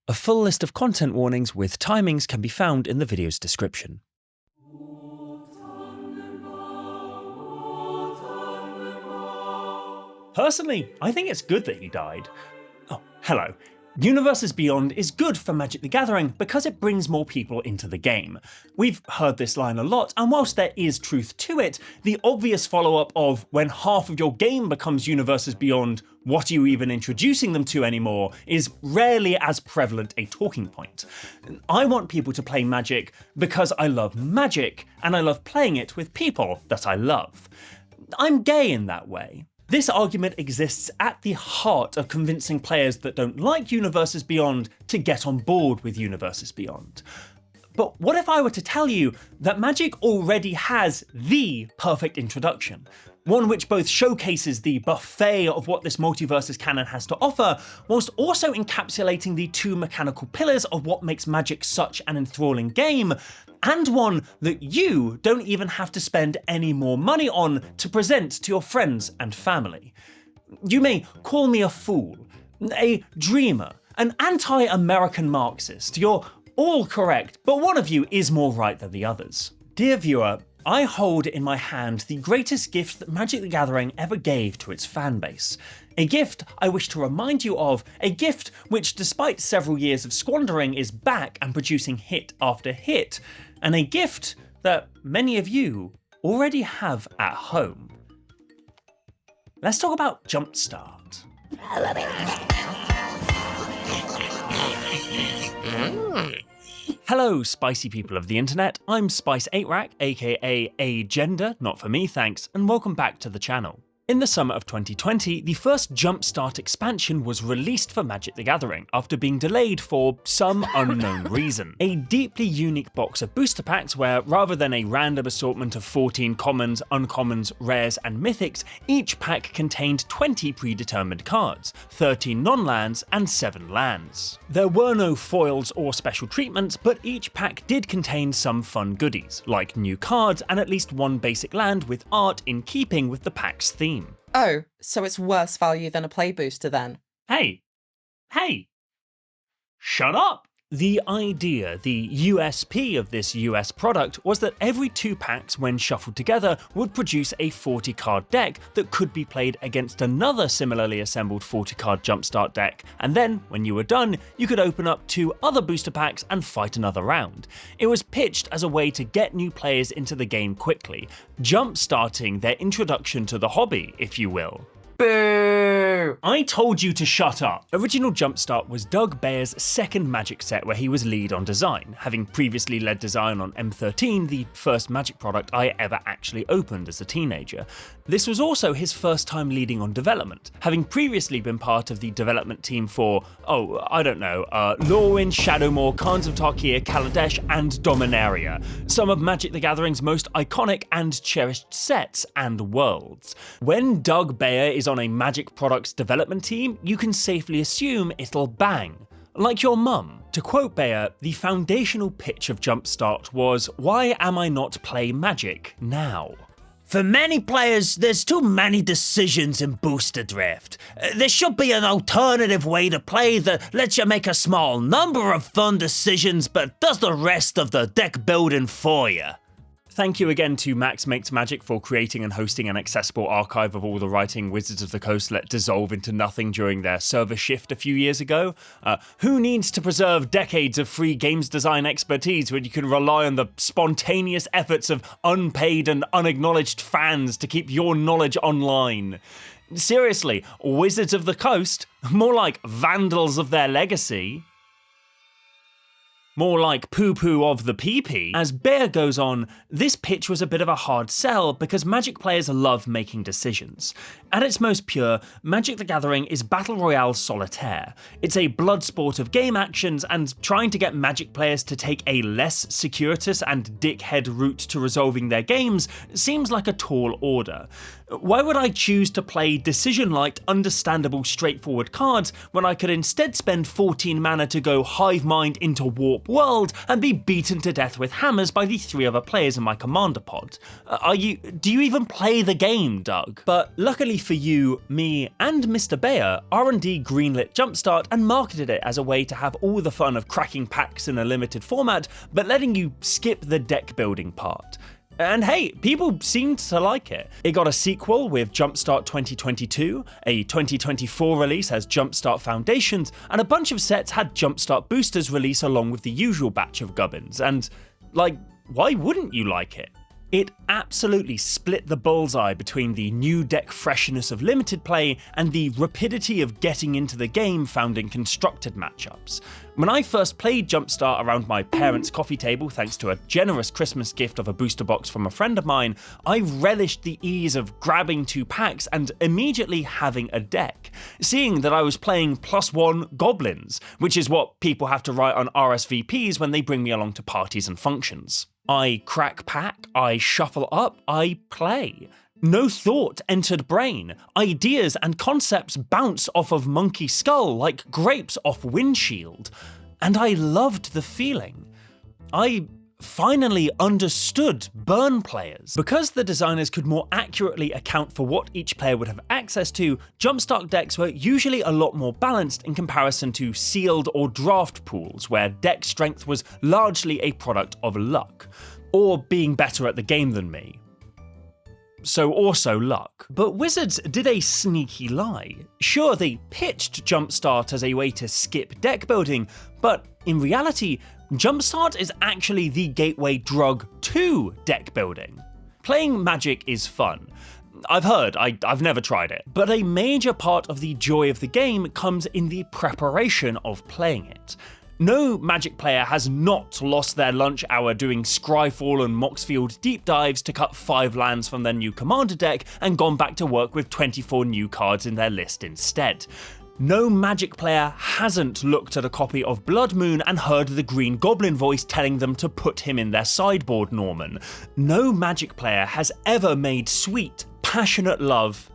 A full list of content warnings with timings can be found in the video's description. Personally, I think it's good that he died. Oh, hello. Universes Beyond is good for Magic the Gathering because it brings more people into the game. We've heard this line a lot, and whilst there is truth to it, the obvious follow-up of when half of your game becomes Universes Beyond, what are you even introducing them to anymore, is rarely as prevalent a talking point. I want people to play Magic because I love Magic, and I love playing it with people that I love. I'm gay in that way. This argument exists at the heart of convincing players that don't like Universes Beyond to get on board with Universes Beyond. But what if I were to tell you that Magic already has the perfect introduction? One which both showcases the buffet of what this multiverse's canon has to offer, whilst also encapsulating the two mechanical pillars of what makes Magic such an enthralling game, and one that you don't even have to spend any more money on to present to your friends and family. You may call me a fool, a dreamer, an anti-American Marxist. You're all correct, but one of you is more right than the others. Dear viewer, I hold in my hand the greatest gift that Magic the Gathering ever gave to its fanbase. A gift I wish to remind you of, a gift which despite several years of squandering is back and producing hit after hit, and a gift that many of you already have at home. Let's talk about Jumpstart. Hello, spicy people of the internet, I'm Spice8Rack, aka Agenda, not for me thanks, and welcome back to the channel. In the summer of 2020, the first Jumpstart expansion was released for Magic the Gathering after being delayed for some unknown reason. A deeply unique box of booster packs where, rather than a random assortment of 14 commons, uncommons, rares, and mythics, each pack contained 20 predetermined cards, 13 non-lands, and 7 lands. There were no foils or special treatments, but each pack did contain some fun goodies, like new cards and at least one basic land with art in keeping with the pack's theme. Oh, so it's worse value than a play booster then? Hey, shut up! The idea, the USP of this US product was that every 2 packs, when shuffled together, would produce a 40-card deck that could be played against another similarly assembled 40-card Jumpstart deck, and then, when you were done, you could open up 2 other booster packs and fight another round. It was pitched as a way to get new players into the game quickly, jump-starting their introduction to the hobby, if you will. Boo! I told you to shut up! Original Jumpstart was Doug Bayer's second Magic set where he was lead on design, having previously led design on M13, the first Magic product I ever actually opened as a teenager. This was also his first time leading on development, having previously been part of the development team for, Lorwyn, Shadowmoor, Khans of Tarkir, Kaladesh, and Dominaria, some of Magic the Gathering's most iconic and cherished sets and worlds. When Doug Bayer is on a Magic products development team, you can safely assume it'll bang. Like your mum. To quote Bayer, the foundational pitch of Jumpstart was, "Why am I not play Magic now?" For many players, there's too many decisions in Aetherdrift. There should be an alternative way to play that lets you make a small number of fun decisions but does the rest of the deck building for you. Thank you again to Max Makes Magic for creating and hosting an accessible archive of all the writing Wizards of the Coast let dissolve into nothing during their server shift a few years ago. Who needs to preserve decades of free games design expertise when you can rely on the spontaneous efforts of unpaid and unacknowledged fans to keep your knowledge online? Seriously, Wizards of the Coast? More like vandals of their legacy. More like poo-poo of the pee-pee. As Bayer goes on, this pitch was a bit of a hard sell because Magic players love making decisions. At its most pure, Magic the Gathering is Battle Royale solitaire. It's a blood sport of game actions, and trying to get Magic players to take a less circuitous and dickhead route to resolving their games seems like a tall order. Why would I choose to play decision-light, understandable, straightforward cards when I could instead spend 14 mana to go hive mind into Warp World and be beaten to death with hammers by the 3 other players in my commander pod? Do you even play the game, Doug? But luckily for you, me, and Mr. Bayer, R&D greenlit Jumpstart and marketed it as a way to have all the fun of cracking packs in a limited format, but letting you skip the deck building part. And hey, people seemed to like it. It got a sequel with Jumpstart 2022, a 2024 release has Jumpstart Foundations, and a bunch of sets had Jumpstart boosters release along with the usual batch of gubbins. And, like, why wouldn't you like it? It absolutely split the bullseye between the new deck freshness of limited play and the rapidity of getting into the game found in constructed matchups. When I first played Jumpstart around my parents' coffee table thanks to a generous Christmas gift of a booster box from a friend of mine, I relished the ease of grabbing 2 packs and immediately having a deck, seeing that I was playing +1 goblins, which is what people have to write on RSVPs when they bring me along to parties and functions. I crack pack, I shuffle up, I play. No thought entered brain. Ideas and concepts bounce off of monkey skull like grapes off windshield. And I loved the feeling. I finally understood burn players. Because the designers could more accurately account for what each player would have access to, Jumpstart decks were usually a lot more balanced in comparison to sealed or draft pools, where deck strength was largely a product of luck, or being better at the game than me. So also luck. But Wizards did a sneaky lie. Sure, they pitched Jumpstart as a way to skip deck building, but in reality, Jumpstart is actually the gateway drug to deck building. Playing Magic is fun. I've heard, I've never tried it, but a major part of the joy of the game comes in the preparation of playing it. No Magic player has not lost their lunch hour doing Scryfall and Moxfield deep dives to cut 5 lands from their new commander deck and gone back to work with 24 new cards in their list instead. No Magic player hasn't looked at a copy of Blood Moon and heard the Green Goblin voice telling them to put him in their sideboard, Norman. No Magic player has ever made sweet, passionate love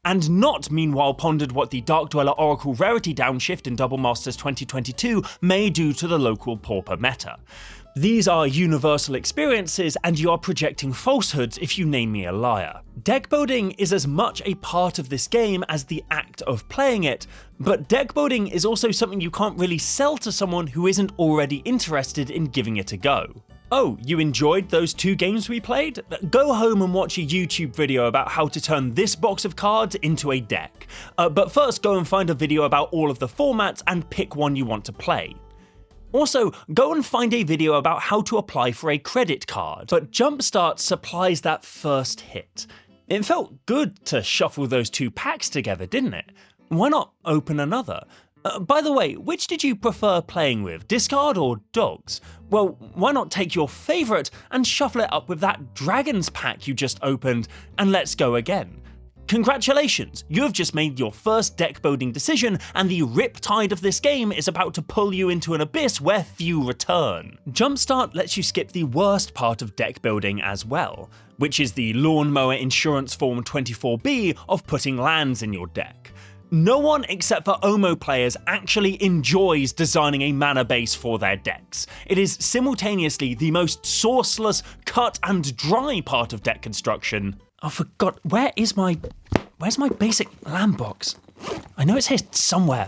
and not meanwhile pondered what the Dark Dweller Oracle rarity downshift in Double Masters 2022 may do to the local pauper meta. These are universal experiences, and you are projecting falsehoods if you name me a liar. Deck building is as much a part of this game as the act of playing it, but deck building is also something you can't really sell to someone who isn't already interested in giving it a go. Oh, you enjoyed those 2 games we played? Go home and watch a YouTube video about how to turn this box of cards into a deck. But first go and find a video about all of the formats and pick one you want to play. Also, go and find a video about how to apply for a credit card. But Jumpstart supplies that first hit. It felt good to shuffle those 2 packs together, didn't it? Why not open another? By the way, which did you prefer playing with, discard or dogs? Well, why not take your favourite and shuffle it up with that Dragons pack you just opened, and let's go again. Congratulations, you have just made your first deck building decision, and the riptide of this game is about to pull you into an abyss where few return. Jumpstart lets you skip the worst part of deck building as well, which is the Lawnmower Insurance Form 24B of putting lands in your deck. No one except for OMO players actually enjoys designing a mana base for their decks. It is simultaneously the most sourceless, cut and dry part of deck construction. I forgot, where's my basic land box? I know it's here somewhere.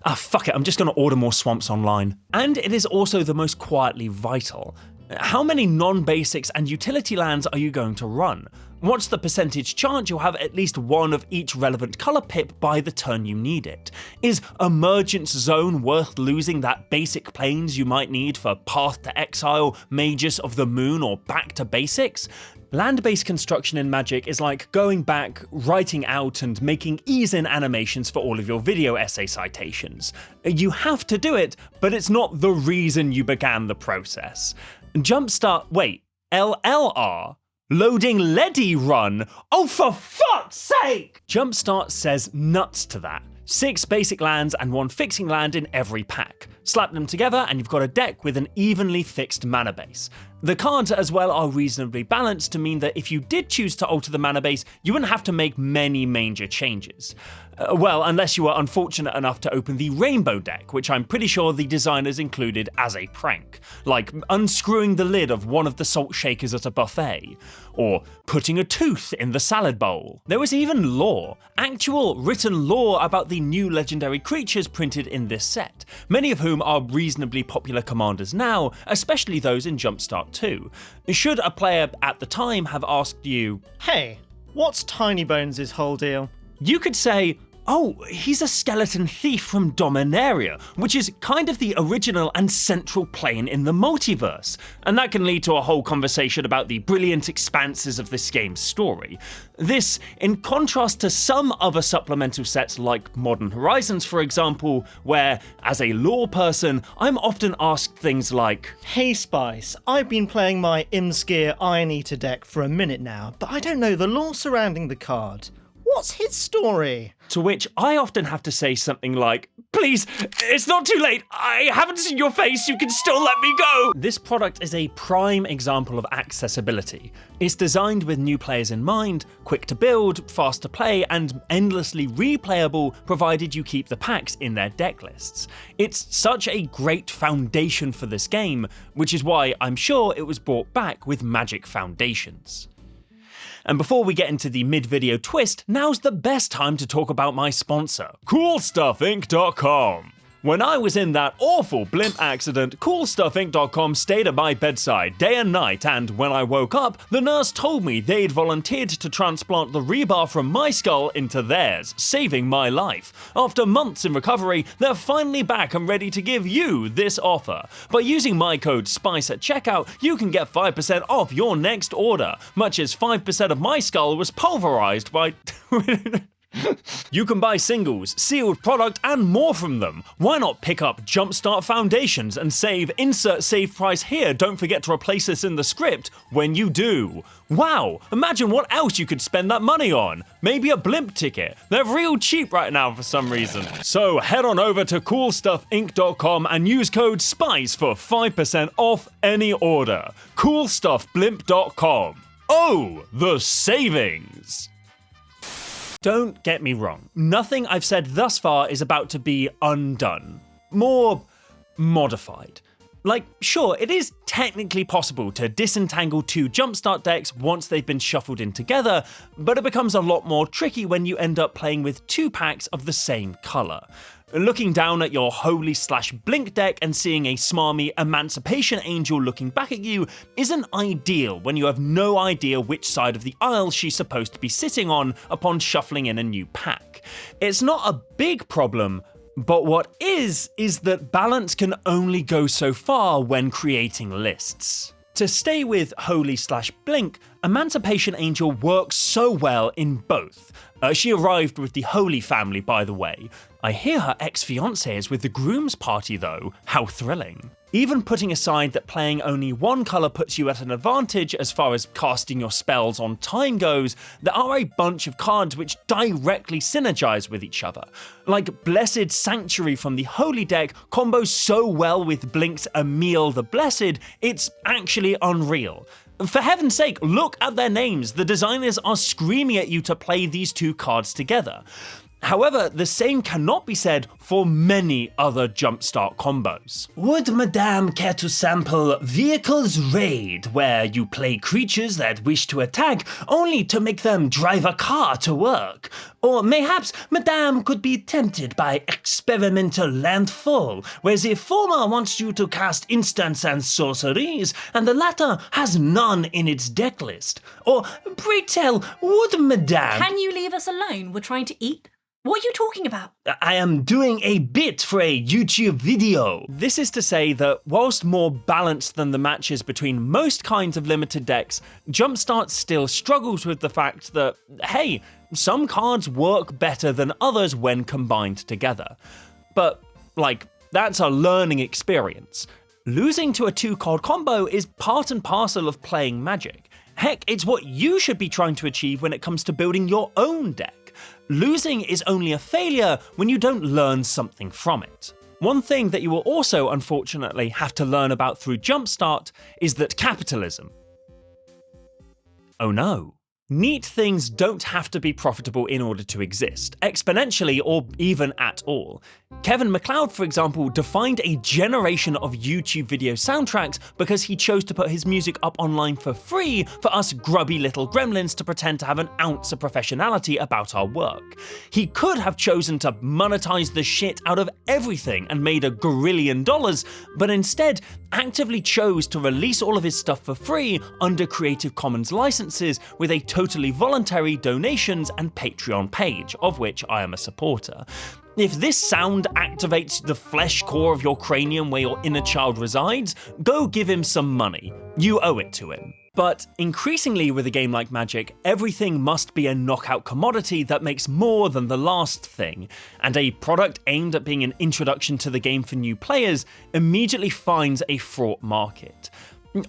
Ah, fuck it, I'm just gonna order more swamps online. And it is also the most quietly vital. How many non-basics and utility lands are you going to run? What's the percentage chance you'll have at least one of each relevant colour pip by the turn you need it? Is Emergence Zone worth losing that basic planes you might need for Path to Exile, Magus of the Moon, or Back to Basics? Land-based construction in Magic is like going back, writing out and making ease-in animations for all of your video essay citations. You have to do it, but it's not the reason you began the process. LLR? Loading Leddy Run? Oh, for fuck's sake! Jumpstart says nuts to that. 6 basic lands and 1 fixing land in every pack. Slap them together and you've got a deck with an evenly fixed mana base. The cards as well are reasonably balanced to mean that if you did choose to alter the mana base, you wouldn't have to make many major changes. Well, unless you were unfortunate enough to open the Rainbow deck, which I'm pretty sure the designers included as a prank, like unscrewing the lid of one of the salt shakers at a buffet, or putting a tooth in the salad bowl. There was even lore, actual written lore about the new legendary creatures printed in this set, many of whom are reasonably popular commanders now, especially those in Jumpstart 2. Should a player at the time have asked you, "Hey, what's Tiny Bones' whole deal?" you could say, "Oh, he's a skeleton thief from Dominaria," which is kind of the original and central plane in the multiverse, and that can lead to a whole conversation about the brilliant expanses of this game's story. This, in contrast to some other supplemental sets like Modern Horizons, for example, where, as a lore person, I'm often asked things like, "Hey Spice, I've been playing my Imskir Iron Eater deck for a minute now, but I don't know the lore surrounding the card. What's his story?" To which I often have to say something like, "Please, it's not too late. I haven't seen your face. You can still let me go." This product is a prime example of accessibility. It's designed with new players in mind, quick to build, fast to play, and endlessly replayable provided you keep the packs in their deck lists. It's such a great foundation for this game, which is why I'm sure it was brought back with Magic Foundations. And before we get into the mid-video twist, now's the best time to talk about my sponsor, CoolStuffInc.com. When I was in that awful blimp accident, CoolStuffInc.com stayed at my bedside day and night, and when I woke up, the nurse told me they'd volunteered to transplant the rebar from my skull into theirs, saving my life. After months in recovery, they're finally back and ready to give you this offer. By using my code SPICE at checkout, you can get 5% off your next order, much as 5% of my skull was pulverized by... You can buy singles, sealed product, and more from them. Why not pick up Jumpstart Foundations and save insert save price here, don't forget to replace this in the script when you do. Wow, imagine what else you could spend that money on. Maybe a blimp ticket. They're real cheap right now for some reason. So head on over to CoolStuffInc.com and use code SPICE for 5% off any order. CoolStuffBlimp.com. Oh, the savings! Don't get me wrong, nothing I've said thus far is about to be undone. More modified. Like, sure, it is technically possible to disentangle two Jumpstart decks once they've been shuffled in together, but it becomes a lot more tricky when you end up playing with two packs of the same colour. Looking down at your Holy/Blink deck and seeing a smarmy Emancipation Angel looking back at you isn't ideal when you have no idea which side of the aisle she's supposed to be sitting on upon shuffling in a new pack. It's not a big problem, but what is that balance can only go so far when creating lists. To stay with Holy/Blink, Emancipation Angel works so well in both. She arrived with the Holy family, by the way. I hear her ex-fiancé is with the groom's party though. How thrilling. Even putting aside that playing only one colour puts you at an advantage as far as casting your spells on time goes, there are a bunch of cards which directly synergize with each other. Like Blessed Sanctuary from the Holy deck combos so well with Blink's Emil the Blessed, it's actually unreal. For heaven's sake, look at their names. The designers are screaming at you to play these two cards together. However, the same cannot be said for many other Jumpstart combos. Would Madame care to sample Vehicles Raid, where you play creatures that wish to attack only to make them drive a car to work? Or mayhaps Madame could be tempted by Experimental Landfall, where the former wants you to cast instants and sorceries, and the latter has none in its deck list. Or, pray tell, would Madame... Can you leave us alone? We're trying to eat. What are you talking about? I am doing a bit for a YouTube video. This is to say that whilst more balanced than the matches between most kinds of limited decks, Jumpstart still struggles with the fact that, hey, some cards work better than others when combined together. But, like, that's a learning experience. Losing to a two-card combo is part and parcel of playing Magic. Heck, it's what you should be trying to achieve when it comes to building your own deck. Losing is only a failure when you don't learn something from it. One thing that you will also unfortunately have to learn about through Jumpstart is that capitalism. Oh no. Neat things don't have to be profitable in order to exist, exponentially or even at all. Kevin Macleod, for example, defined a generation of YouTube video soundtracks because he chose to put his music up online for free for us grubby little gremlins to pretend to have an ounce of professionality about our work. He could have chosen to monetize the shit out of everything and made $1 gazillion, but instead actively chose to release all of his stuff for free under Creative Commons licenses with a totally voluntary donations and Patreon page, of which I am a supporter. If this sound activates the flesh core of your cranium where your inner child resides, go give him some money. You owe it to him. But increasingly with a game like Magic, everything must be a knockout commodity that makes more than the last thing, and a product aimed at being an introduction to the game for new players immediately finds a fraught market.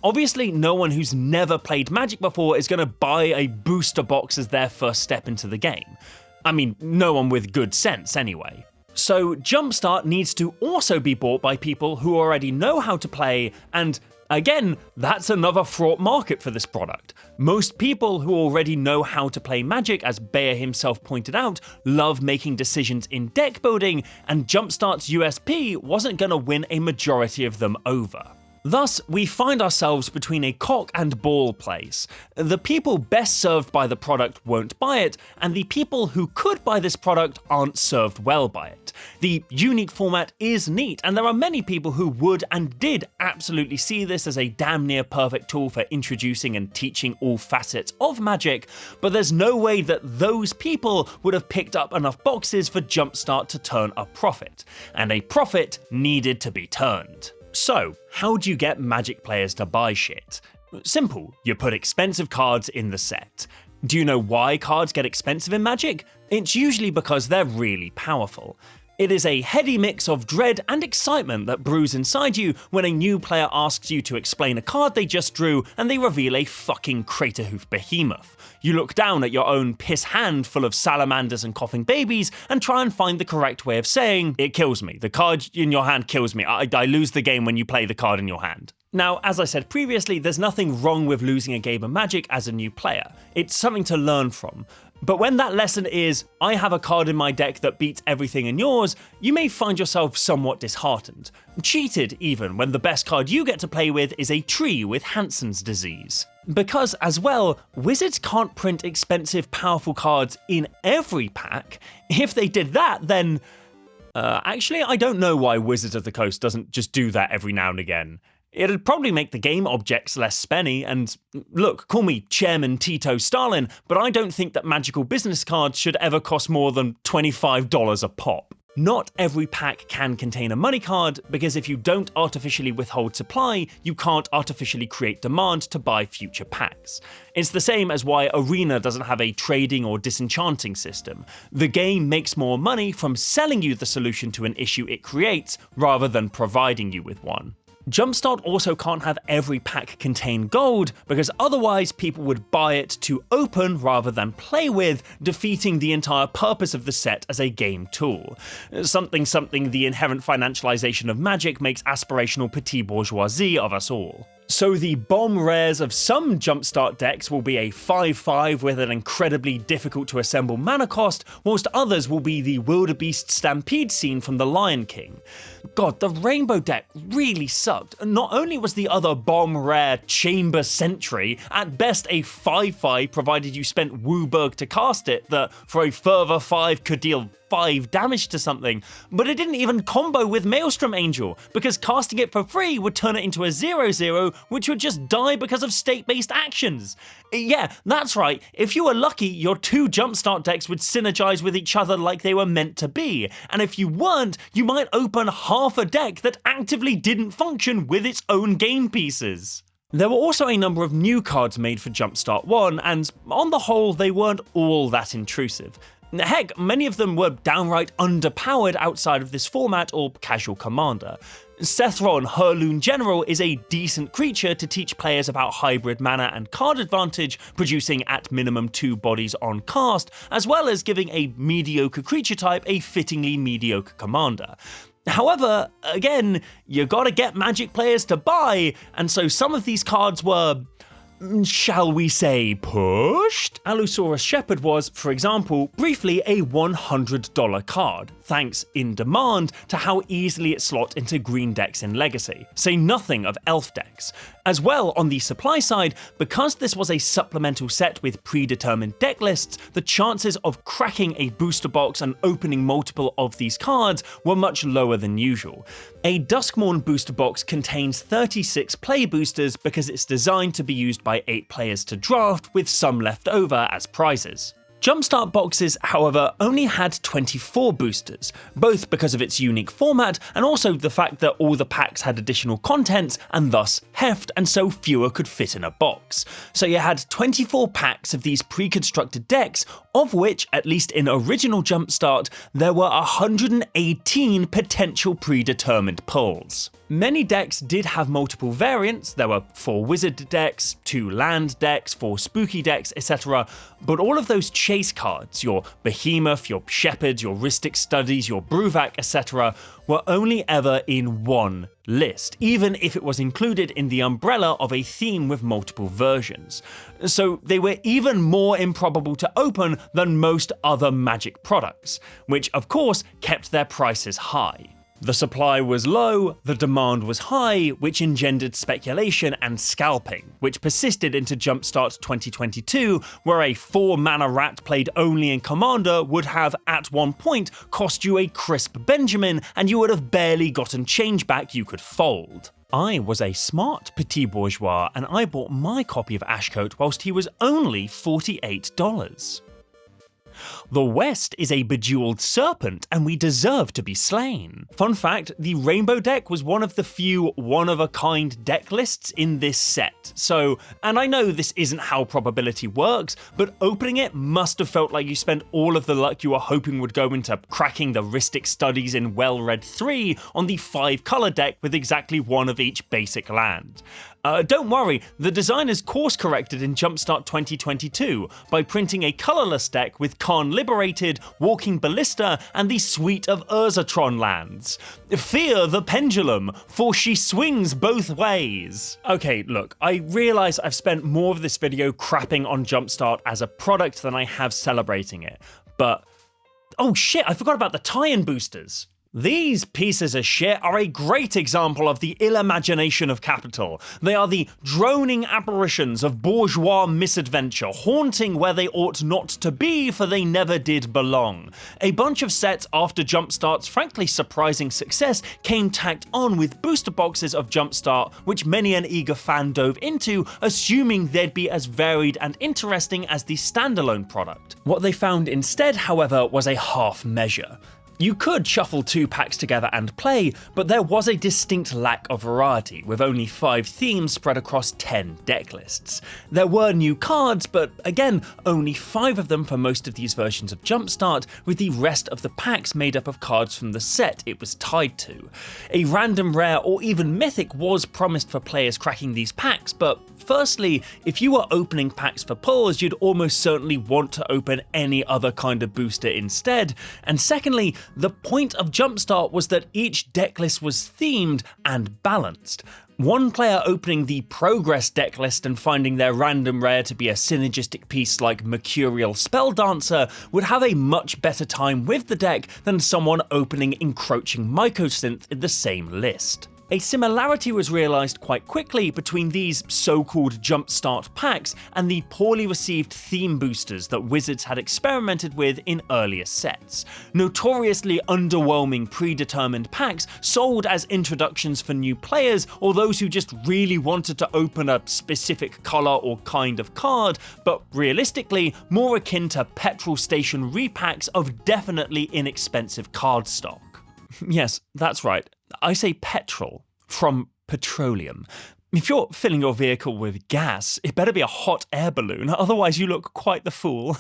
Obviously, no one who's never played Magic before is going to buy a booster box as their first step into the game. I mean, no one with good sense anyway. So Jumpstart needs to also be bought by people who already know how to play, and again, that's another fraught market for this product. Most people who already know how to play Magic, as Bayer himself pointed out, love making decisions in deck building, and Jumpstart's USP wasn't going to win a majority of them over. Thus, we find ourselves between a cock and ball place. The people best served by the product won't buy it, and the people who could buy this product aren't served well by it. The unique format is neat, and there are many people who would and did absolutely see this as a damn near perfect tool for introducing and teaching all facets of Magic, but there's no way that those people would have picked up enough boxes for Jumpstart to turn a profit, and a profit needed to be turned. So, how do you get Magic players to buy shit? Simple, you put expensive cards in the set. Do you know why cards get expensive in Magic? It's usually because they're really powerful. It is a heady mix of dread and excitement that brews inside you when a new player asks you to explain a card they just drew and they reveal a fucking Craterhoof behemoth. You look down at your own piss hand full of salamanders and coughing babies and try and find the correct way of saying, "It kills me. The card in your hand kills me. I lose the game when you play the card in your hand." Now, as I said previously, there's nothing wrong with losing a game of Magic as a new player. It's something to learn from. But when that lesson is, I have a card in my deck that beats everything in yours, you may find yourself somewhat disheartened. Cheated even, when the best card you get to play with is a tree with Hansen's disease. Because, as well, Wizards can't print expensive, powerful cards in every pack. If they did that, then... actually, I don't know why Wizards of the Coast doesn't just do that every now and again. It'd probably make the game objects less spenny, and look, call me Chairman Tito Stalin, but I don't think that magical business cards should ever cost more than $25 a pop. Not every pack can contain a money card, because if you don't artificially withhold supply, you can't artificially create demand to buy future packs. It's the same as why Arena doesn't have a trading or disenchanting system. The game makes more money from selling you the solution to an issue it creates, rather than providing you with one. Jumpstart also can't have every pack contain gold, because otherwise people would buy it to open rather than play with, defeating the entire purpose of the set as a game tool. Something the inherent financialization of Magic makes aspirational petit bourgeoisie of us all. So the bomb rares of some Jumpstart decks will be a 5/5 with an incredibly difficult to assemble mana cost, whilst others will be the wildebeest stampede scene from The Lion King. God, the Rainbow deck really sucked. Not only was the other bomb rare Chamber Sentry at best a 5/5 provided you spent Wooburg to cast it that for a further 5 could deal 5 damage to something, but it didn't even combo with Maelstrom Angel, because casting it for free would turn it into a 0/0, which would just die because of state-based actions. Yeah, that's right, if you were lucky, your two Jumpstart decks would synergize with each other like they were meant to be, and if you weren't, you might open half a deck that actively didn't function with its own game pieces. There were also a number of new cards made for Jumpstart 1, and on the whole, they weren't all that intrusive. Heck, many of them were downright underpowered outside of this format or casual commander. Sethron, Hurloon General, is a decent creature to teach players about hybrid mana and card advantage, producing at minimum 2 bodies on cast, as well as giving a mediocre creature type a fittingly mediocre commander. However, again, you gotta get Magic players to buy, and so some of these cards were, shall we say, pushed? Allosaurus Shepherd was, for example, briefly a $100 card, thanks in demand to how easily it slot into green decks in Legacy, say nothing of elf decks. As well, on the supply side, because this was a supplemental set with predetermined deck lists, the chances of cracking a booster box and opening multiple of these cards were much lower than usual. A Duskmourn booster box contains 36 play boosters because it's designed to be used by 8 players to draft, with some left over as prizes. Jumpstart boxes, however, only had 24 boosters, both because of its unique format and also the fact that all the packs had additional contents and thus heft, and so fewer could fit in a box. So you had 24 packs of these pre-constructed decks, of which, at least in original Jumpstart, there were 118 potential predetermined pulls. Many decks did have multiple variants. There were 4 wizard decks, 2 land decks, 4 spooky decks, etc. But all of those chase cards, your Behemoth, your Shepherd, your Rhystic Studies, your Bruvac, etc., were only ever in one list, even if it was included in the umbrella of a theme with multiple versions. So they were even more improbable to open than most other Magic products, which of course kept their prices high. The supply was low, the demand was high, which engendered speculation and scalping, which persisted into Jumpstart 2022, where a 4-mana rat played only in Commander would have, at one point, cost you a crisp Benjamin, and you would have barely gotten change back you could fold. I was a smart petit bourgeois, and I bought my copy of Ashcoat whilst he was only $48. The West is a bejeweled serpent, and we deserve to be slain. Fun fact, the Rainbow deck was one of the few one-of-a-kind deck lists in this set. So, and I know this isn't how probability works, but opening it must have felt like you spent all of the luck you were hoping would go into cracking the Rhystic Studies in Well-Read 3 on the 5-color deck with exactly one of each basic land. Don't worry, the designers course-corrected in Jumpstart 2022 by printing a colourless deck with Khan Liberated, Walking Ballista, and the suite of Urzatron lands. Fear the pendulum, for she swings both ways. Okay, look, I realise I've spent more of this video crapping on Jumpstart as a product than I have celebrating it, but oh shit, I forgot about the tie-in boosters. These pieces of shit are a great example of the ill imagination of capital. They are the droning apparitions of bourgeois misadventure, haunting where they ought not to be, for they never did belong. A bunch of sets after Jumpstart's frankly surprising success came tacked on with booster boxes of Jumpstart, which many an eager fan dove into, assuming they'd be as varied and interesting as the standalone product. What they found instead, however, was a half measure. You could shuffle 2 packs together and play, but there was a distinct lack of variety, with only 5 themes spread across 10 deck lists. There were new cards, but again, only 5 of them for most of these versions of Jumpstart, with the rest of the packs made up of cards from the set it was tied to. A random rare or even mythic was promised for players cracking these packs, but firstly, if you were opening packs for pulls, you'd almost certainly want to open any other kind of booster instead, and secondly, the point of Jumpstart was that each decklist was themed and balanced. One player opening the Progress decklist and finding their random rare to be a synergistic piece like Mercurial Spelldancer would have a much better time with the deck than someone opening Encroaching Mycosynth in the same list. A similarity was realised quite quickly between these so-called Jumpstart packs and the poorly received theme boosters that Wizards had experimented with in earlier sets. Notoriously underwhelming predetermined packs sold as introductions for new players or those who just really wanted to open a specific colour or kind of card, but realistically more akin to petrol station repacks of definitely inexpensive card stock. Yes, that's right. I say petrol, from petroleum. If you're filling your vehicle with gas, it better be a hot air balloon, otherwise you look quite the fool.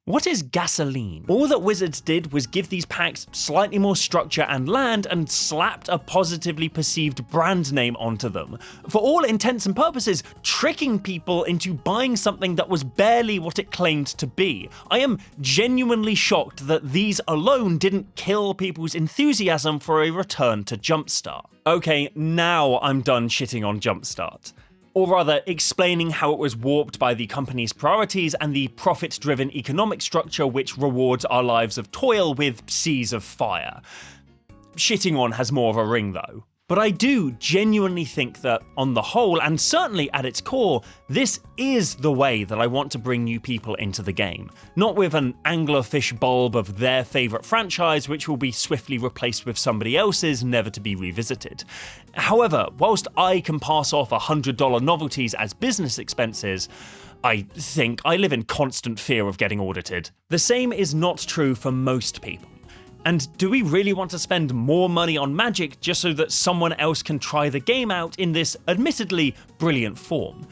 What is gasoline? All that Wizards did was give these packs slightly more structure and land and slapped a positively perceived brand name onto them. For all intents and purposes, tricking people into buying something that was barely what it claimed to be. I am genuinely shocked that these alone didn't kill people's enthusiasm for a return to Jumpstart. Okay, now I'm done shitting on Jumpstart. Or rather, explaining how it was warped by the company's priorities and the profit-driven economic structure which rewards our lives of toil with seas of fire. Shitting on has more of a ring though. But I do genuinely think that, on the whole, and certainly at its core, this is the way that I want to bring new people into the game. Not with an anglerfish bulb of their favourite franchise, which will be swiftly replaced with somebody else's, never to be revisited. However, whilst I can pass off $100 novelties as business expenses, I think I live in constant fear of getting audited. The same is not true for most people. And do we really want to spend more money on Magic just so that someone else can try the game out in this admittedly brilliant form?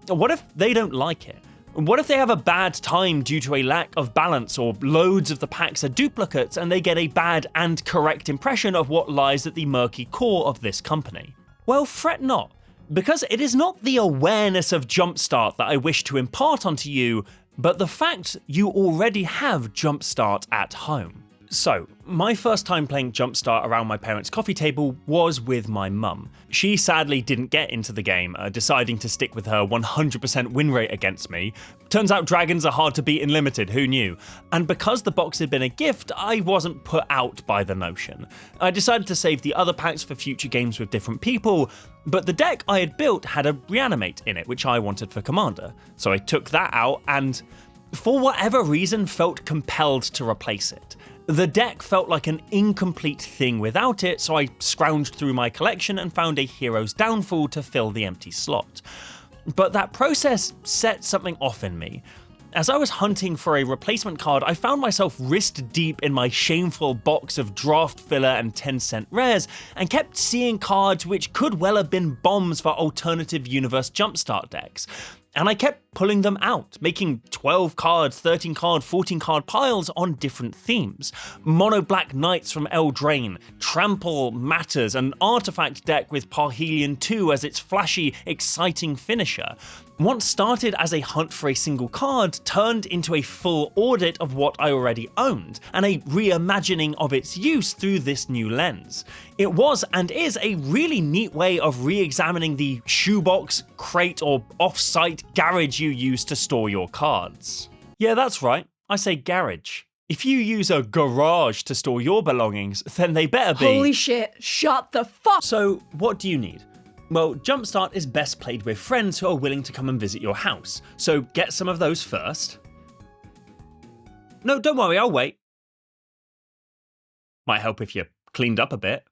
What if they don't like it? What if they have a bad time due to a lack of balance or loads of the packs are duplicates and they get a bad and correct impression of what lies at the murky core of this company? Well, fret not, because it is not the awareness of Jumpstart that I wish to impart onto you, but the fact you already have Jumpstart at home. So, my first time playing Jumpstart around my parents' coffee table was with my mum. She sadly didn't get into the game, deciding to stick with her 100% win rate against me. Turns out dragons are hard to beat in Limited, who knew? And because the box had been a gift, I wasn't put out by the notion. I decided to save the other packs for future games with different people, but the deck I had built had a Reanimate in it, which I wanted for Commander. So I took that out and, for whatever reason, felt compelled to replace it. The deck felt like an incomplete thing without it, so I scrounged through my collection and found a Hero's Downfall to fill the empty slot. But that process set something off in me. As I was hunting for a replacement card, I found myself wrist deep in my shameful box of draft filler and 10-cent rares, and kept seeing cards which could well have been bombs for alternative universe Jumpstart decks. And I kept pulling them out, making 12 cards, 13 card, 14 card piles on different themes. Mono Black Knights from Eldraine, Trample Matters, an artifact deck with Parhelion 2 as its flashy, exciting finisher. What started as a hunt for a single card turned into a full audit of what I already owned, and a reimagining of its use through this new lens. It was and is a really neat way of re-examining the shoebox, crate, or off-site garage you use to store your cards. Yeah, that's right, I say garage. If you use a garage to store your belongings, then they better be— Holy shit, shut the fuck. So, what do you need? Well, Jumpstart is best played with friends who are willing to come and visit your house, so get some of those first. No, don't worry, I'll wait. Might help if you cleaned up a bit.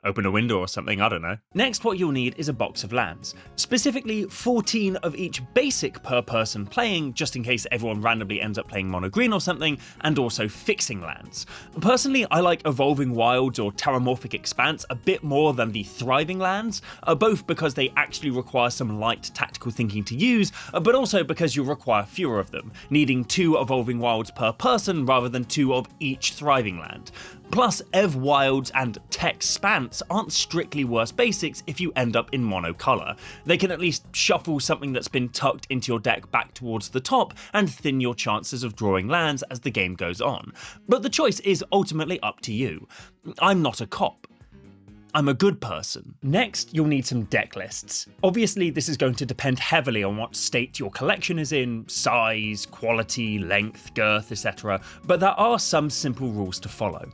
Open a window or something, I don't know. Next, what you'll need is a box of lands. Specifically, 14 of each basic per person playing, just in case everyone randomly ends up playing mono green or something, and also fixing lands. Personally, I like Evolving Wilds or Terramorphic Expanse a bit more than the Thriving lands, both because they actually require some light tactical thinking to use, but also because you'll require fewer of them, needing 2 Evolving Wilds per person rather than 2 of each Thriving land. Plus, Ev Wilds and Tech Spance aren't strictly worse basics if you end up in monocolor. They can at least shuffle something that's been tucked into your deck back towards the top and thin your chances of drawing lands as the game goes on. But the choice is ultimately up to you. I'm not a cop. I'm a good person. Next, you'll need some deck lists. Obviously, this is going to depend heavily on what state your collection is in, size, quality, length, girth, etc., but there are some simple rules to follow.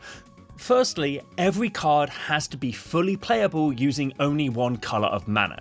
Firstly, every card has to be fully playable using only one colour of mana.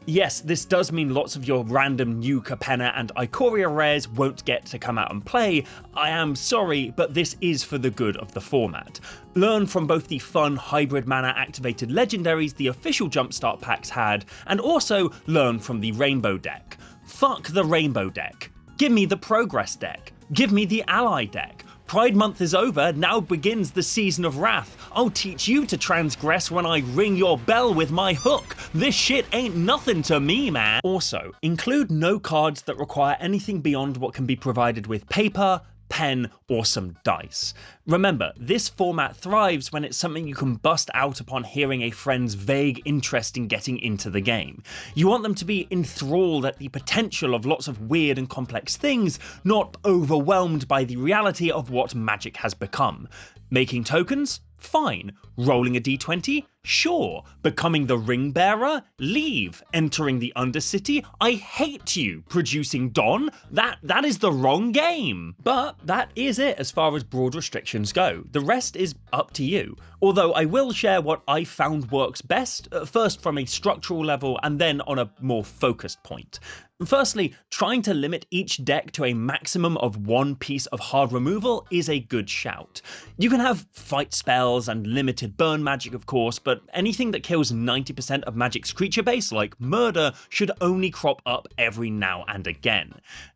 Yes, this does mean lots of your random new Capenna and Ikoria rares won't get to come out and play. I am sorry, but this is for the good of the format. Learn from both the fun hybrid mana activated legendaries the official Jumpstart packs had, and also learn from the Rainbow deck. Fuck the Rainbow deck. Give me the Progress deck. Give me the Ally deck. Pride Month is over, now begins the Season of Wrath. I'll teach you to transgress when I ring your bell with my hook. This shit ain't nothing to me, man. Also, include no cards that require anything beyond what can be provided with paper, pen, or some dice. Remember, this format thrives when it's something you can bust out upon hearing a friend's vague interest in getting into the game. You want them to be enthralled at the potential of lots of weird and complex things, not overwhelmed by the reality of what Magic has become. Making tokens? Fine. Rolling a d20? Sure. Becoming the ring bearer? Leave. Entering the Undercity? I hate you. Producing Don? That is the wrong game. But that is it as far as broad restrictions go. The rest is up to you. Although I will share what I found works best, first from a structural level and then on a more focused point. Firstly, trying to limit each deck to a maximum of one piece of hard removal is a good shout. You can have fight spells and limited burn magic of course, but anything that kills 90% of Magic's creature base, like murder, should only crop up every now and again.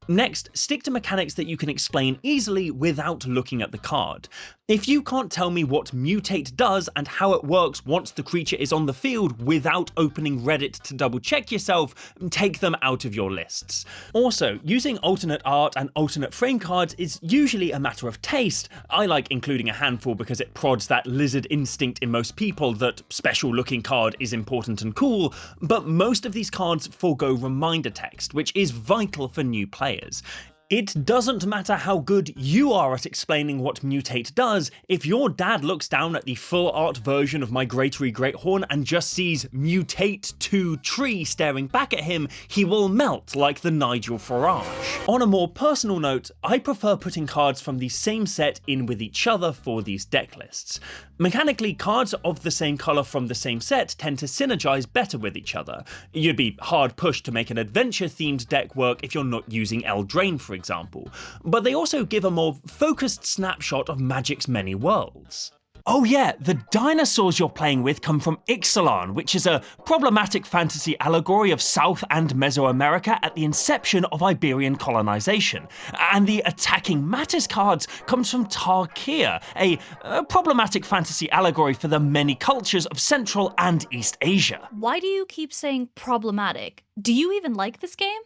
Next, stick to mechanics that you can explain easily without looking at the card. If you can't tell me what Mutate does and how it works once the creature is on the field without opening Reddit to double check yourself, take them out of your lists. Also, using alternate art and alternate frame cards is usually a matter of taste. I like including a handful because it prods that lizard instinct in most people that special looking card is important and cool, but most of these cards forego reminder text, which is vital for new players. It doesn't matter how good you are at explaining what Mutate does, if your dad looks down at the full art version of Migratory Greathorn and just sees Mutate to Tree staring back at him, he will melt like the Nigel Farage. On a more personal note, I prefer putting cards from the same set in with each other for these deck lists. Mechanically, cards of the same colour from the same set tend to synergise better with each other. You'd be hard pushed to make an adventure-themed deck work if you're not using Eldraine, for example, but they also give a more focused snapshot of Magic's many worlds. Oh yeah, the dinosaurs you're playing with come from Ixalan, which is a problematic fantasy allegory of South and Mesoamerica at the inception of Iberian colonization. And the Attacking Matters cards comes from Tarkir, a problematic fantasy allegory for the many cultures of Central and East Asia. Why do you keep saying problematic? Do you even like this game?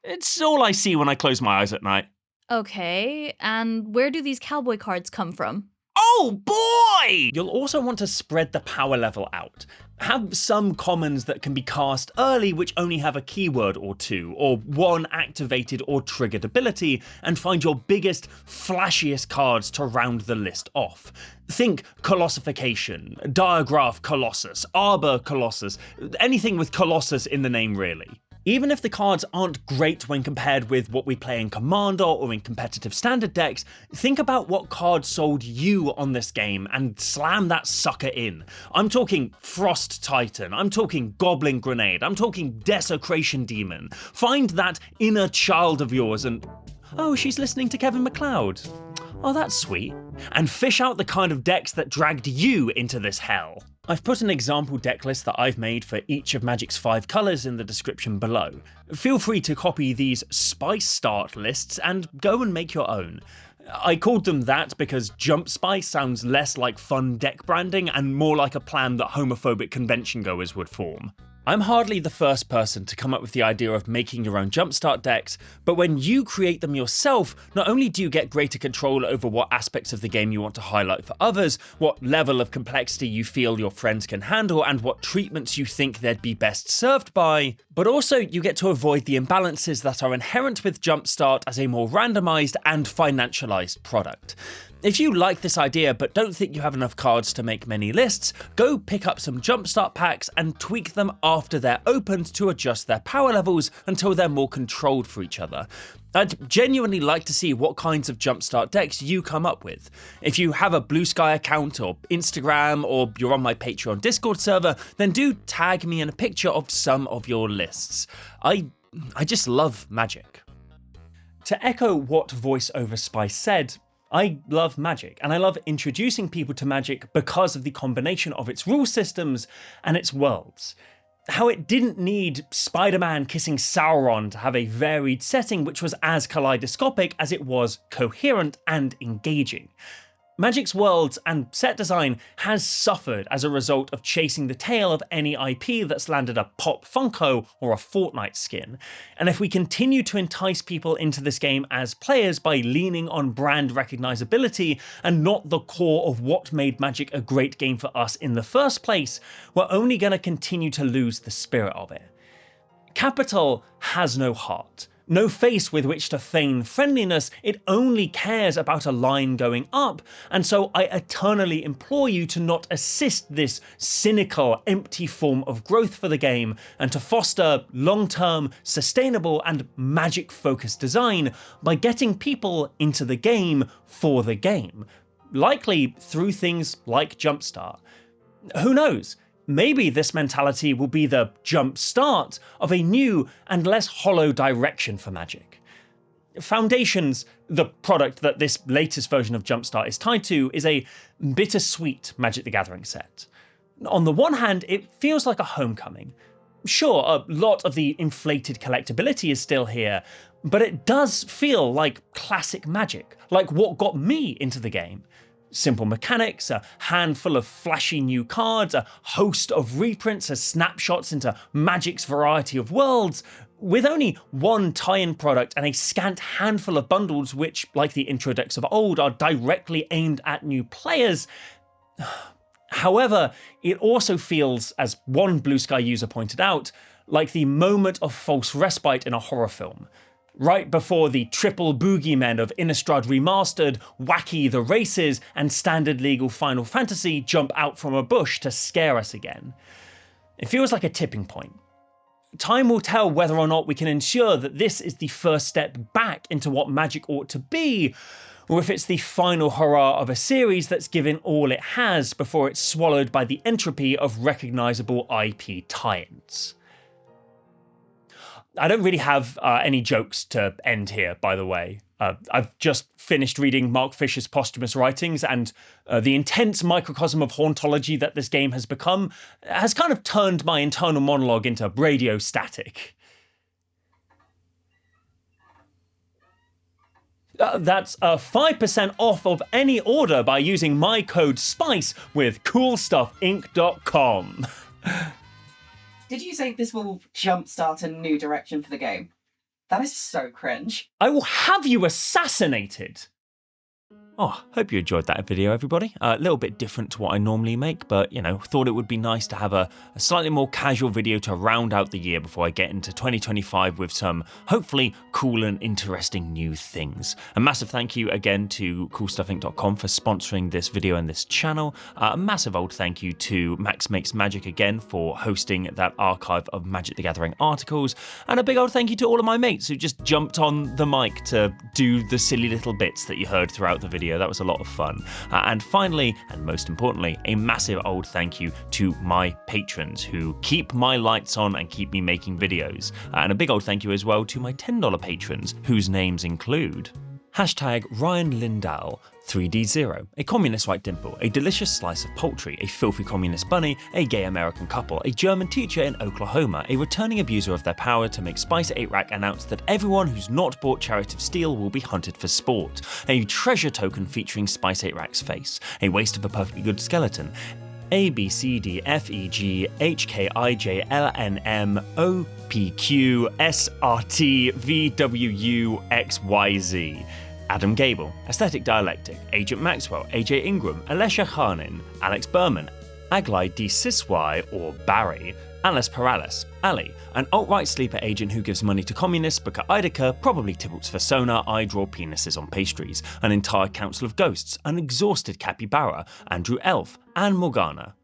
It's all I see when I close my eyes at night. Okay, and where do these cowboy cards come from? Oh boy! You'll also want to spread the power level out. Have some commons that can be cast early which only have a keyword or two, or one activated or triggered ability, and find your biggest, flashiest cards to round the list off. Think Colossification, Diagraph Colossus, Arbor Colossus, anything with Colossus in the name really. Even if the cards aren't great when compared with what we play in Commander or in competitive standard decks, think about what card sold you on this game and slam that sucker in. I'm talking Frost Titan, I'm talking Goblin Grenade, I'm talking Desecration Demon. Find that inner child of yours and... oh, she's listening to Kevin MacLeod. Oh, that's sweet. And fish out the kind of decks that dragged you into this hell. I've put an example deck list that I've made for each of Magic's 5 colours in the description below. Feel free to copy these SpiceStart lists and go and make your own. I called them that because Jump Spice sounds less like fun deck branding and more like a plan that homophobic convention goers would form. I'm hardly the first person to come up with the idea of making your own Jumpstart decks, but when you create them yourself, not only do you get greater control over what aspects of the game you want to highlight for others, what level of complexity you feel your friends can handle, and what treatments you think they'd be best served by, but also you get to avoid the imbalances that are inherent with Jumpstart as a more randomized and financialized product. If you like this idea but don't think you have enough cards to make many lists, go pick up some Jumpstart packs and tweak them after they're opened to adjust their power levels until they're more controlled for each other. I'd genuinely like to see what kinds of Jumpstart decks you come up with. If you have a Blue Sky account or Instagram or you're on my Patreon Discord server, then do tag me in a picture of some of your lists. I just love Magic. To echo what VoiceOver Spice said, I love Magic, and I love introducing people to Magic because of the combination of its rule systems and its worlds. How it didn't need Spiderman kissing Sauron to have a varied setting which was as kaleidoscopic as it was coherent and engaging. Magic's worlds and set design has suffered as a result of chasing the tail of any IP that's landed a Pop Funko or a Fortnite skin. And if we continue to entice people into this game as players by leaning on brand recognizability and not the core of what made Magic a great game for us in the first place, we're only going to continue to lose the spirit of it. Capital has no heart. No face with which to feign friendliness, it only cares about a line going up, and so I eternally implore you to not assist this cynical, empty form of growth for the game, and to foster long-term, sustainable, and Magic-focused design by getting people into the game for the game, likely through things like Jumpstart. Who knows? Maybe this mentality will be the jump start of a new and less hollow direction for Magic. Foundations, the product that this latest version of Jumpstart is tied to, is a bittersweet Magic the Gathering set. On the one hand, it feels like a homecoming. Sure, a lot of the inflated collectability is still here, but it does feel like classic Magic, like what got me into the game. Simple mechanics, a handful of flashy new cards, a host of reprints as snapshots into Magic's variety of worlds, with only one tie-in product and a scant handful of bundles which, like the intro decks of old, are directly aimed at new players. However, it also feels, as one Blue Sky user pointed out, like the moment of false respite in a horror film. Right before the triple boogeymen of Innistrad Remastered, Wacky the Races, and Standard Legal Final Fantasy jump out from a bush to scare us again. It feels like a tipping point. Time will tell whether or not we can ensure that this is the first step back into what Magic ought to be, or if it's the final hurrah of a series that's given all it has before it's swallowed by the entropy of recognisable IP tie-ins. I don't really have any jokes to end here, by the way. I've just finished reading Mark Fisher's posthumous writings, and the intense microcosm of hauntology that this game has become has kind of turned my internal monologue into radio static. That's 5% off of any order by using my code SPICE with coolstuffinc.com. Did you say this will jumpstart a new direction for the game? That is so cringe. I will have you assassinated! Oh, hope you enjoyed that video, everybody. A little bit different to what I normally make, but, thought it would be nice to have a slightly more casual video to round out the year before I get into 2025 with some, hopefully, cool and interesting new things. A massive thank you again to coolstuffinc.com for sponsoring this video and this channel. A massive old thank you to Max Makes Magic again for hosting that archive of Magic the Gathering articles. And a big old thank you to all of my mates who just jumped on the mic to do the silly little bits that you heard throughout the video. That was a lot of fun. And finally, and most importantly, a massive old thank you to my patrons who keep my lights on and keep me making videos. And a big old thank you as well to my $10 patrons, whose names include #Ryan Lindell, 3D0, a communist white dimple, a delicious slice of poultry, a filthy communist bunny, a gay American couple, a German teacher in Oklahoma, a returning abuser of their power to make Spice 8-Rack announce that everyone who's not bought Chariot of Steel will be hunted for sport, a treasure token featuring Spice 8-Rack's face, a waste of a perfectly good skeleton, A, B, C, D, F, E, G, H, K, I, J, L, N, M, O, P, Q, S, R, T, V, W, U, X, Y, Z. Adam Gable, Aesthetic Dialectic, Agent Maxwell, AJ Ingram, Alessia Khanin, Alex Berman, Aglai D. Siswai or Barry, Alice Paralis, Ali, an alt-right sleeper agent who gives money to communists, Booker Idaka, probably Tybalt's Persona, I draw penises on pastries, an entire council of ghosts, an exhausted capybara, Andrew Elf, and Morgana.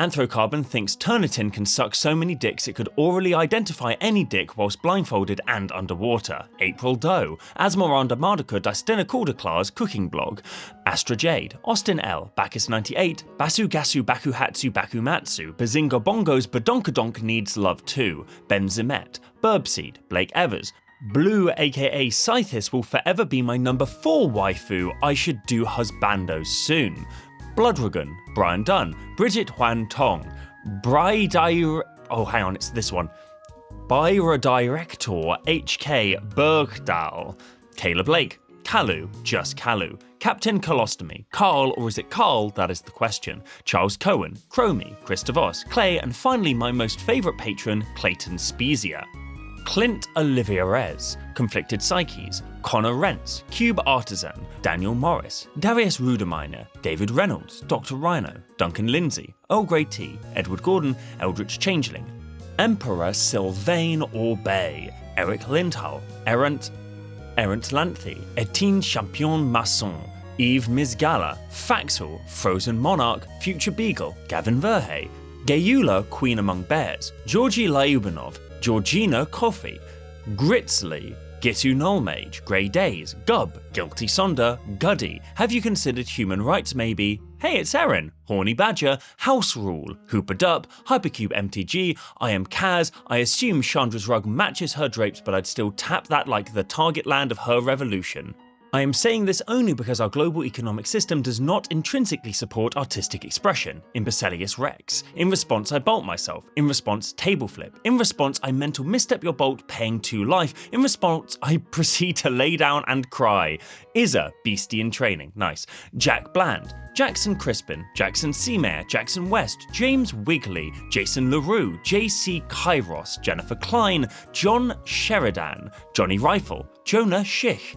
Anthrocarbon thinks Turnitin can suck so many dicks it could orally identify any dick whilst blindfolded and underwater. April Doe, Asmoranda Mardaka Dastina Kaldaklar's cooking blog. Astra Jade, Austin L, Bacchus98, Basu Gasu Bakuhatsu Bakumatsu, Bazinga Bongo's Badonkadonk Needs Love Too, Ben Zimet, Burbseed, Blake Evers, Blue aka Scythis will forever be my number 4 waifu, I should do husbandos soon. Blooddragon, Brian Dunn, Bridget Huan Tong, it's this one. Byra Director HK Bergdahl, Kayla Blake, Kalu, just Kalu. Captain Colostomy, Carl, or is it Carl? That is the question. Charles Cohen, Chromie, Christovos, Clay, and finally my most favourite patron, Clayton Spezia. Clint Olivia Rez, Conflicted Psyches, Connor Rentz, Cube Artisan, Daniel Morris, Darius Rudeminer, David Reynolds, Dr. Rhino, Duncan Lindsay, Earl Grey T, Edward Gordon, Eldritch Changeling, Emperor Sylvain Orbay, Eric Lindhull, Errant Lanthe, Etienne Champion Masson, Yves Mizgala, Faxel, Frozen Monarch, Future Beagle, Gavin Verhey, Gayula, Queen Among Bears, Georgi Lyubanov, Georgina Coffey, Gritzley, Gitu Nullmage, Grey Days, Gub, Guilty Sonder, Guddy, Have You Considered Human Rights Maybe? Hey, it's Erin, Horny Badger, House Rule, Hooper Dup, Hypercube MTG, I Am Kaz, I assume Chandra's rug matches her drapes but I'd still tap that like the target land of her revolution. I am saying this only because our global economic system does not intrinsically support artistic expression. Imbecilius Rex. In response, I bolt myself. In response, table flip. In response, I mental misstep your bolt, paying 2 life. In response, I proceed to lay down and cry. Izza, beastie in training. Nice. Jack Bland. Jackson Crispin, Jackson Seamare, Jackson West, James Wigley, Jason LaRue, JC Kairos, Jennifer Klein, John Sheridan, Johnny Rifle, Jonah Schich,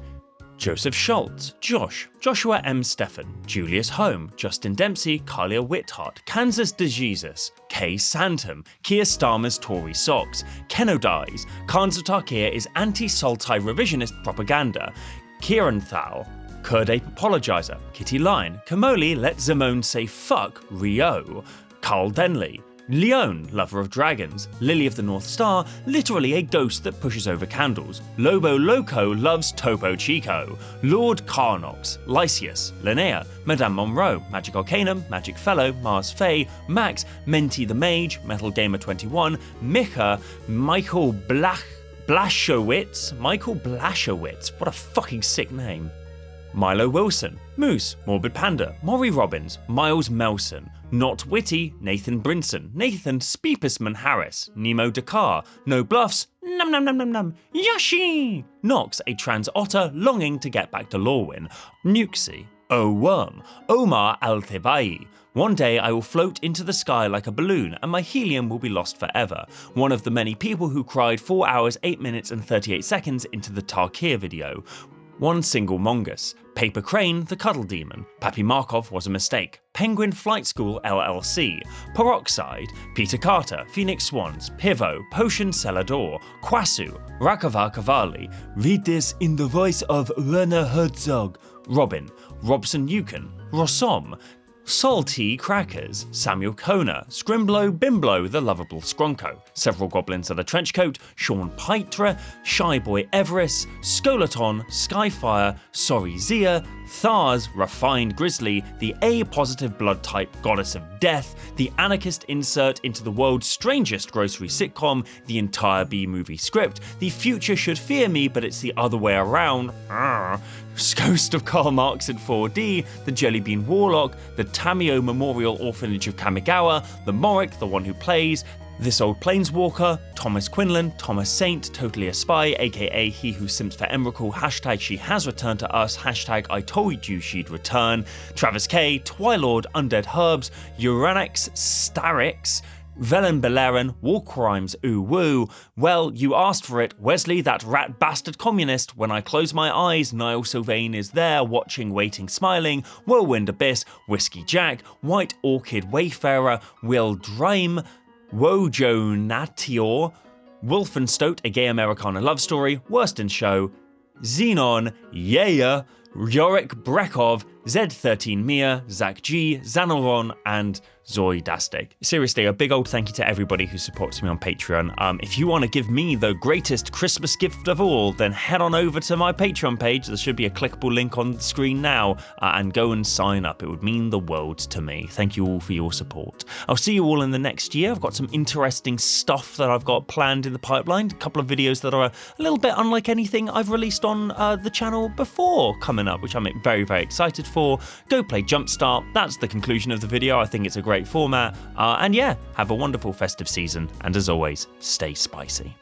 Joseph Schultz, Josh, Joshua M. Steffen, Julius Home, Justin Dempsey, Kalia Whithart, Kansas DeJesus, Kay Sandham, Keir Starmer's Tory Socks, Keno Dies, Khans of Tarkir is anti-Sultai revisionist propaganda, Kieran Thal, Kurdape Apologizer, Kitty Line, Kamoli Let Zimone Say Fuck, Rio, Carl Denley, Leone, Lover of Dragons, Lily of the North Star, literally a ghost that pushes over candles, Lobo Loco loves Topo Chico, Lord Carnox, Lysius, Linnea, Madame Monroe, Magic Arcanum, Magic Fellow, Mars Faye, Max, Menti the Mage, Metal Gamer 21, Micha, Michael Blashowitz, what a fucking sick name. Milo Wilson, Moose, Morbid Panda, Maury Robbins, Miles Melson, Not Witty, Nathan Brinson, Nathan Speepersman Harris, Nemo Dakar, No Bluffs, Num Num Num Num Num, Yoshi! Nox, a trans otter longing to get back to Lorwyn, Nukesy, O Worm, Omar Al-Thibai. One day I will float into the sky like a balloon and my helium will be lost forever. One of the many people who cried 4 hours, 8 minutes and 38 seconds into the Tarkir video. One single mongoose, Paper Crane, the Cuddle Demon, Pappy Markov was a mistake, Penguin Flight School LLC, Peroxide, Peter Carter, Phoenix Swans, Pivo, Potion Celador, Kwasu, Rakava Cavalli, read this in the voice of Werner Herzog, Robin, Robson Yukon, Rossom, Salty Crackers, Samuel Kona, Scrimblow Bimblow, the lovable Skronko, several goblins at a trenchcoat, Sean Pitra, Shy Boy Everest, Skolaton, Skyfire, Sorry Zia, Thars, Refined Grizzly, the A-positive blood type goddess of death, the anarchist insert into the world's strangest grocery sitcom, the entire B-movie script, the future should fear me but it's the other way around, Ghost of Karl Marx in 4D, the Jellybean Warlock, the Tamio Memorial Orphanage of Kamigawa, the Morik, the one who plays, This Old Planeswalker, Thomas Quinlan, Thomas Saint, Totally a Spy, aka He Who Simps for Emrakul, hashtag She Has Returned to Us, hashtag I Told You She'd Return, Travis K, Twilord, Undead Herbs, Uranix, Starix, Velen Belerin, War Crimes, ooh woo. Well, you asked for it, Wesley, that rat bastard communist. When I close my eyes, Niall Sylvain is there, watching, waiting, smiling. Whirlwind Abyss, Whiskey Jack, White Orchid Wayfarer, Will Drime, Wojo Natior, Wolfenstote, a gay Americana love story, Worston Show, Xenon, Yeah, Yorick Brekov, Z13 Mia, Zach G, Xanoron, and Zoe Dastic. Seriously, a big old thank you to everybody who supports me on Patreon. If you want to give me the greatest Christmas gift of all, then head on over to my Patreon page. There should be a clickable link on the screen now, and go and sign up. It would mean the world to me. Thank you all for your support. I'll see you all in the next year. I've got some interesting stuff that I've got planned in the pipeline. A couple of videos that are a little bit unlike anything I've released on the channel before coming up, which I'm very, very excited for. Go play Jumpstart. That's the conclusion of the video. I think it's a great format. And yeah, have a wonderful festive season. And as always, stay spicy.